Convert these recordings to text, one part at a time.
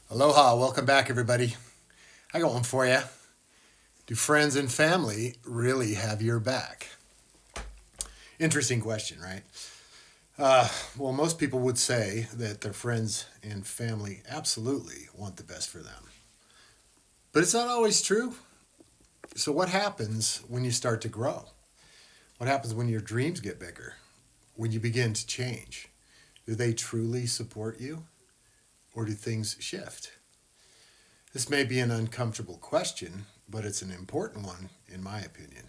Aloha, welcome back, everybody. I got one for you. Do friends and family really have your back? Interesting question, right? Well, most people would say that their friends and family absolutely want the best for them. But it's not always true. So, what happens when you start to grow? What happens when your dreams get bigger? When you begin to change? Do they truly support you? Or do things shift? This may be an uncomfortable question, but it's an important one, in my opinion.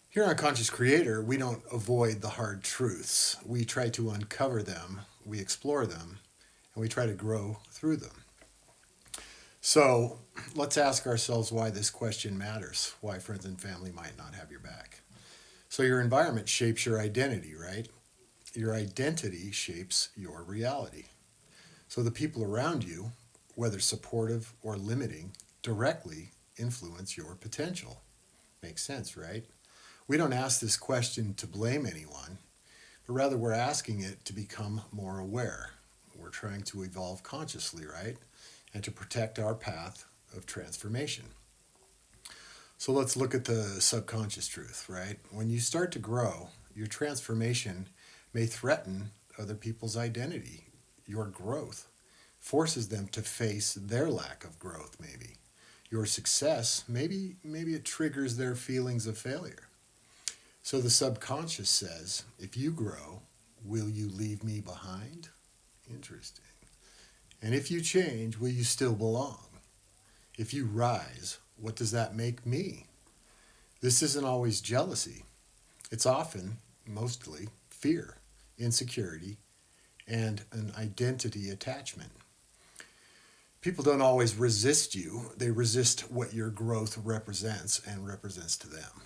Here on Conscious Creator, we don't avoid the hard truths. We try to uncover them, we explore them, and we try to grow through them. So let's ask ourselves why this question matters, why friends and family might not have your back. So, your environment shapes your identity, right? Your identity shapes your reality. So, the people around you, whether supportive or limiting, directly influence your potential. Makes sense, right? We don't ask this question to blame anyone, but rather we're asking it to become more aware. We're trying to evolve consciously, right? And to protect our path of transformation. So let's look at the subconscious truth, right? When you start to grow, your transformation may threaten other people's identity. Your growth forces them to face their lack of growth, maybe. Your success, maybe it triggers their feelings of failure. So the subconscious says, if you grow, will you leave me behind? Interesting. And if you change, will you still belong? If you rise, what does that make me? This isn't always jealousy. It's often, mostly, fear, insecurity, and an identity attachment. People don't always resist you, they resist what your growth represents and represents to them.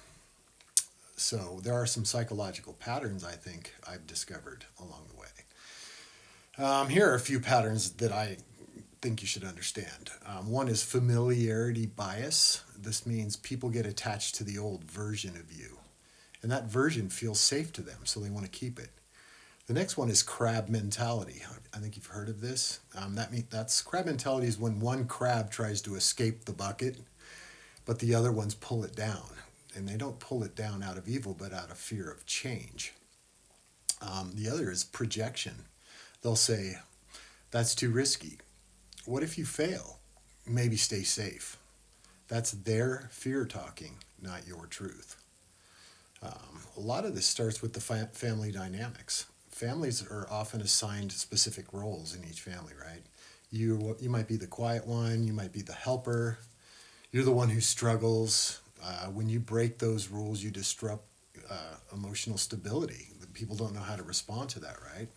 So there are some psychological patterns I think I've discovered along the way. Here are a few patterns that I think you should understand. One is familiarity bias. This means people get attached to the old version of you, and that version feels safe to them, so they want to keep it. The next one is crab mentality. I think you've heard of this. That's crab mentality is when one crab tries to escape the bucket, but the other ones pull it down, and they don't pull it down out of evil, but out of fear of change. The other is projection. They'll say, "That's too risky. What if you fail? Maybe stay safe." That's their fear talking, not your truth. A lot of this starts with the family dynamics. Families are often assigned specific roles in each family, right? You might be the quiet one, you might be the helper, you're the one who struggles. When you break those rules, you disrupt emotional stability. People don't know how to respond to that, right?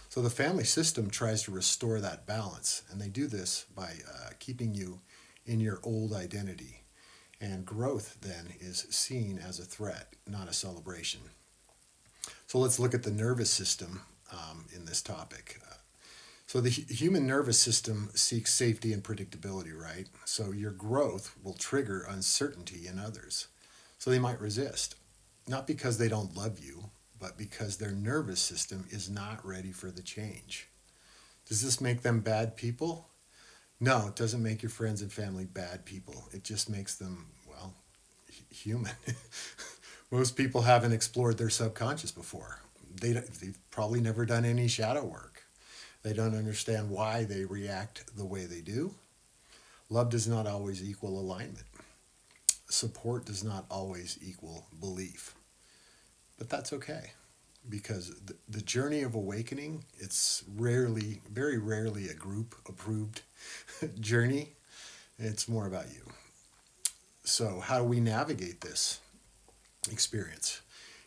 So the family system tries to restore that balance, and they do this by keeping you in your old identity. And growth then is seen as a threat, not a celebration. So let's look at the nervous system in this topic. So the human nervous system seeks safety and predictability, right? So your growth will trigger uncertainty in others. So they might resist, not because they don't love you, but because their nervous system is not ready for the change. Does this make them bad people? No, it doesn't make your friends and family bad people. It just makes them, well, human. Most people haven't explored their subconscious before. They've probably never done any shadow work. They don't understand why they react the way they do. Love does not always equal alignment. Support does not always equal belief. But that's okay, because the journey of awakening, it's rarely, very rarely a group approved journey. It's more about you. So how do we navigate this experience?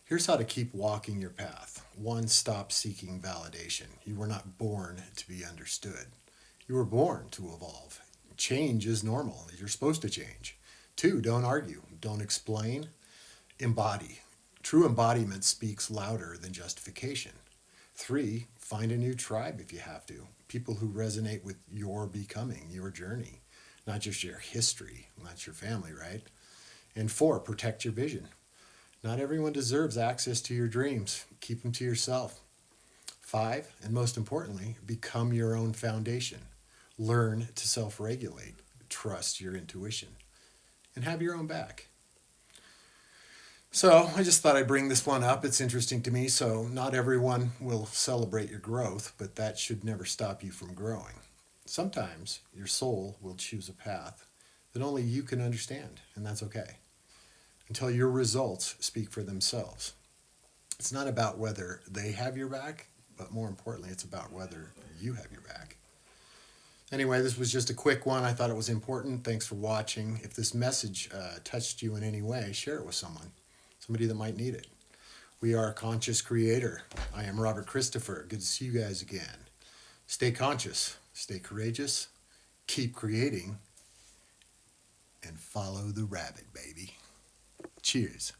Here's how to keep walking your path. One, stop seeking validation. You were not born to be understood. You were born to evolve. Change is normal. You're supposed to change. Two, don't argue. Don't explain. Embody. True embodiment speaks louder than justification. Three, find a new tribe if you have to. People who resonate with your becoming, your journey, not just your history, not your family, right? And four, protect your vision. Not everyone deserves access to your dreams. Keep them to yourself. Five, and most importantly, become your own foundation. Learn to self-regulate, trust your intuition, and have your own back. So I just thought I'd bring this one up. It's interesting to me. So not everyone will celebrate your growth, but that should never stop you from growing. Sometimes your soul will choose a path that only you can understand, and that's okay, until your results speak for themselves. It's not about whether they have your back, but more importantly, it's about whether you have your back. Anyway, this was just a quick one. I thought it was important. Thanks for watching. If this message touched you in any way, share it with someone, somebody that might need it. We are a conscious creator. I am Robert Christopher. Good to see you guys again. Stay conscious, stay courageous, keep creating, and follow the rabbit, baby. Cheers.